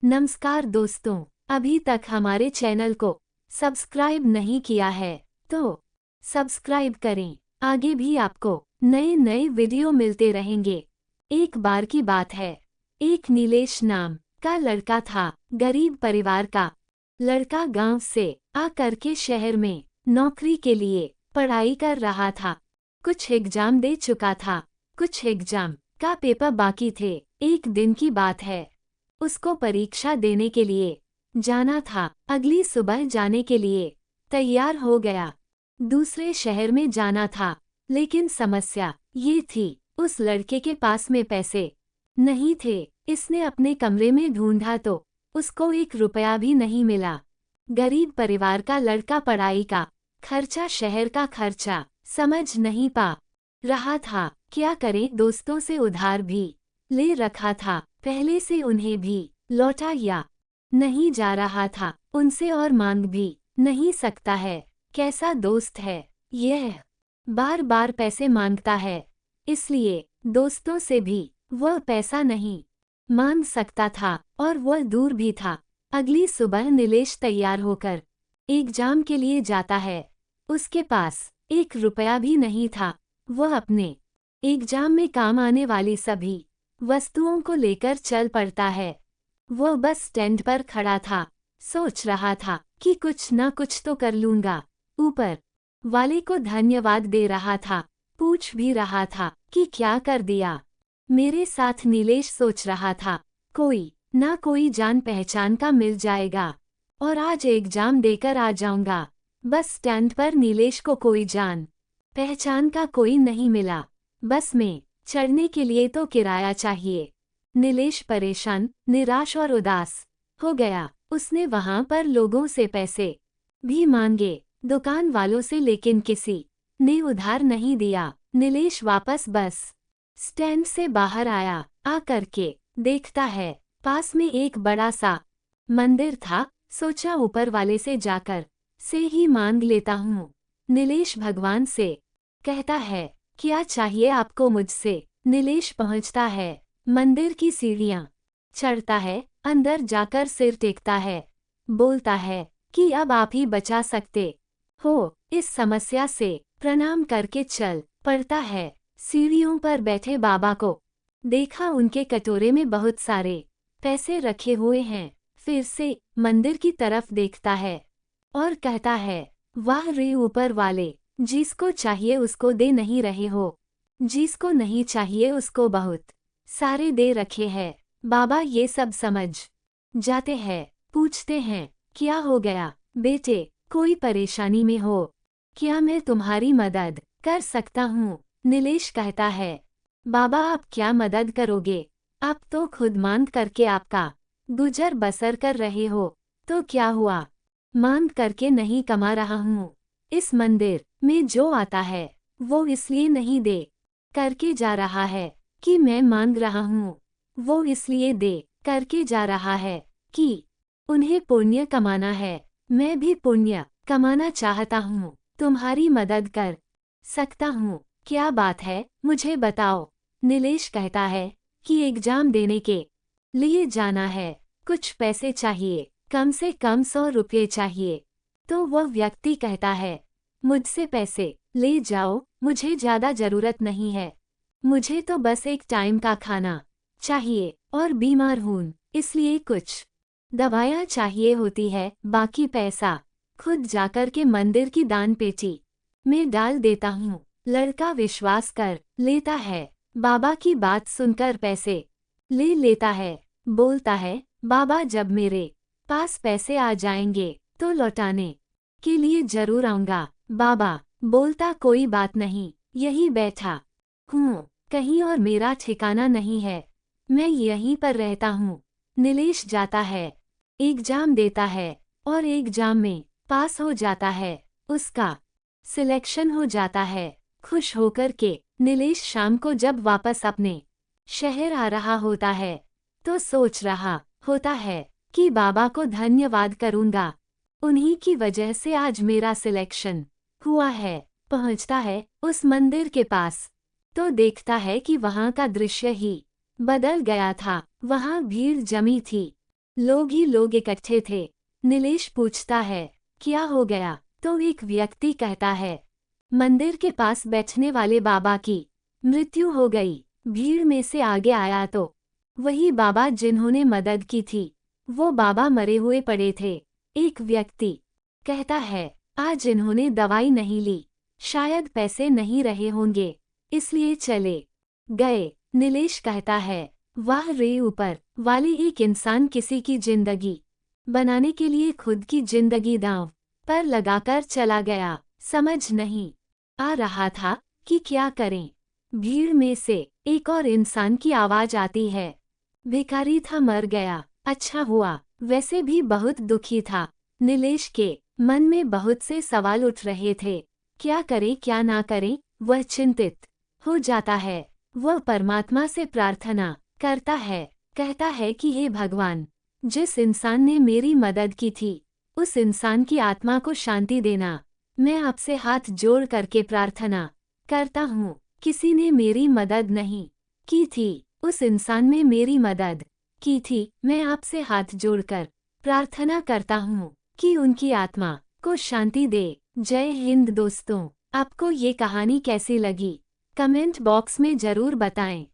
नमस्कार दोस्तों, अभी तक हमारे चैनल को सब्सक्राइब नहीं किया है तो सब्सक्राइब करें। आगे भी आपको नए नए वीडियो मिलते रहेंगे। एक बार की बात है, एक नीलेश नाम का लड़का था, गरीब परिवार का लड़का। गांव से आकर के शहर में नौकरी के लिए पढ़ाई कर रहा था। कुछ एग्जाम दे चुका था, कुछ एग्जाम का पेपर बाकी थे। एक दिन की बात है, उसको परीक्षा देने के लिए जाना था। अगली सुबह जाने के लिए तैयार हो गया, दूसरे शहर में जाना था। लेकिन समस्या ये थी, उस लड़के के पास में पैसे नहीं थे। इसने अपने कमरे में ढूंढा तो उसको 1 रुपया भी नहीं मिला। गरीब परिवार का लड़का पढ़ाई का खर्चा, शहर का खर्चा समझ नहीं पा रहा था। क्या करे, दोस्तों से उधार भी ले रखा था, पहले से उन्हें भी लौटाया नहीं जा रहा था, उनसे और मांग भी नहीं सकता है। कैसा दोस्त है यह, बार बार पैसे मांगता है, इसलिए दोस्तों से भी वह पैसा नहीं मांग सकता था और वह दूर भी था। अगली सुबह नीलेश तैयार होकर एग्जाम के लिए जाता है। उसके पास 1 रुपया भी नहीं था। वह अपने एग्जाम में काम आने वाली सभी वस्तुओं को लेकर चल पड़ता है। वह बस स्टैंड पर खड़ा था, सोच रहा था कि कुछ ना कुछ तो कर लूंगा। ऊपर वाले को धन्यवाद दे रहा था, पूछ भी रहा था कि क्या कर दिया मेरे साथ। नीलेश सोच रहा था, कोई ना कोई जान पहचान का मिल जाएगा और आज एग्जाम देकर आ जाऊंगा। बस स्टैंड पर नीलेश को कोई जान पहचान का कोई नहीं मिला। बस में चढ़ने के लिए तो किराया चाहिए। नीलेश परेशान, निराश और उदास हो गया। उसने वहां पर लोगों से पैसे भी मांगे, दुकान वालों से, लेकिन किसी ने उधार नहीं दिया। नीलेश वापस बस स्टैंड से बाहर आया। आकर के देखता है, पास में एक बड़ा सा मंदिर था। सोचा ऊपर वाले से जाकर से ही मांग लेता हूँ। नीलेश भगवान से कहता है, क्या चाहिए आपको मुझसे। नीलेश पहुंचता है, मंदिर की सीढ़ियां चढ़ता है, अंदर जाकर सिर टेकता है, बोलता है कि अब आप ही बचा सकते हो इस समस्या से। प्रणाम करके चल पड़ता है। सीढ़ियों पर बैठे बाबा को देखा, उनके कटोरे में बहुत सारे पैसे रखे हुए हैं। फिर से मंदिर की तरफ देखता है और कहता है, वाह रे ऊपर वाले, जिसको चाहिए उसको दे नहीं रहे हो, जिसको नहीं चाहिए उसको बहुत सारे दे रखे हैं। बाबा ये सब समझ जाते हैं, पूछते हैं, क्या हो गया बेटे, कोई परेशानी में हो क्या, मैं तुम्हारी मदद कर सकता हूँ। नीलेश कहता है, बाबा आप क्या मदद करोगे, आप तो खुद मांग करके आपका गुजर बसर कर रहे हो, तो क्या हुआ, मांग करके नहीं कमा रहा हूँ। इस मंदिर में जो आता है वो इसलिए नहीं दे करके जा रहा है कि मैं मांग रहा हूँ, वो इसलिए दे करके जा रहा है कि उन्हें पुण्य कमाना है। मैं भी पुण्य कमाना चाहता हूँ, तुम्हारी मदद कर सकता हूँ। क्या बात है, मुझे बताओ। नीलेश कहता है कि एग्जाम देने के लिए जाना है, कुछ पैसे चाहिए, कम से कम 100 रुपये चाहिए। तो वह व्यक्ति कहता है, मुझसे पैसे ले जाओ, मुझे ज़्यादा ज़रूरत नहीं है, मुझे तो बस एक टाइम का खाना चाहिए और बीमार हूँ, इसलिए कुछ दवाइयाँ चाहिए होती है, बाकी पैसा खुद जाकर के मंदिर की दान पेटी में डाल देता हूँ। लड़का विश्वास कर लेता है, बाबा की बात सुनकर पैसे ले लेता है, बोलता है, बाबा जब मेरे पास पैसे आ जाएंगे तो लौटाने के लिए जरूर आऊँगा। बाबा बोलता, कोई बात नहीं, यही बैठा हूँ, कहीं और मेरा ठिकाना नहीं है, मैं यहीं पर रहता हूँ। नीलेश जाता है, एग्जाम देता है और एग्जाम में पास हो जाता है, उसका सिलेक्शन हो जाता है। खुश होकर के नीलेश शाम को जब वापस अपने शहर आ रहा होता है तो सोच रहा होता है कि बाबा को धन्यवाद करूँगा, उन्हीं की वजह से आज मेरा सिलेक्शन हुआ है। पहुंचता है उस मंदिर के पास तो देखता है कि वहां का दृश्य ही बदल गया था। वहां भीड़ जमी थी, लोग ही लोग इकट्ठे थे। नीलेश पूछता है, क्या हो गया? तो एक व्यक्ति कहता है, मंदिर के पास बैठने वाले बाबा की मृत्यु हो गई। भीड़ में से आगे आया तो वही बाबा जिन्होंने मदद की थी। वो बाबा मरे हुए पड़े थे। एक व्यक्ति कहता है, आज इन्होंने दवाई नहीं ली, शायद पैसे नहीं रहे होंगे, इसलिए चले गए। नीलेश कहता है, वाह रे, ऊपर वाले एक इंसान किसी की जिंदगी बनाने के लिए खुद की जिंदगी दांव पर लगाकर चला गया। समझ नहीं आ रहा था कि क्या करें। भीड़ में से एक और इंसान की आवाज आती है, भिखारी था, मर गया, अच्छा हुआ। वैसे भी बहुत दुखी था। नीलेश के मन में बहुत से सवाल उठ रहे थे। क्या करे क्या ना करे, वह चिंतित हो जाता है। वह परमात्मा से प्रार्थना करता है, कहता है कि हे भगवान, जिस इंसान ने मेरी मदद की थी, उस इंसान की आत्मा को शांति देना। मैं आपसे हाथ जोड़ करके प्रार्थना करता हूँ। किसी ने मेरी मदद नहीं की थी, उस इंसान ने मेरी मदद की थी। मैं आपसे हाथ जोड़कर प्रार्थना करता हूँ कि उनकी आत्मा को शांति दे। जय हिंद दोस्तों, आपको ये कहानी कैसी लगी? कमेंट बॉक्स में जरूर बताएं।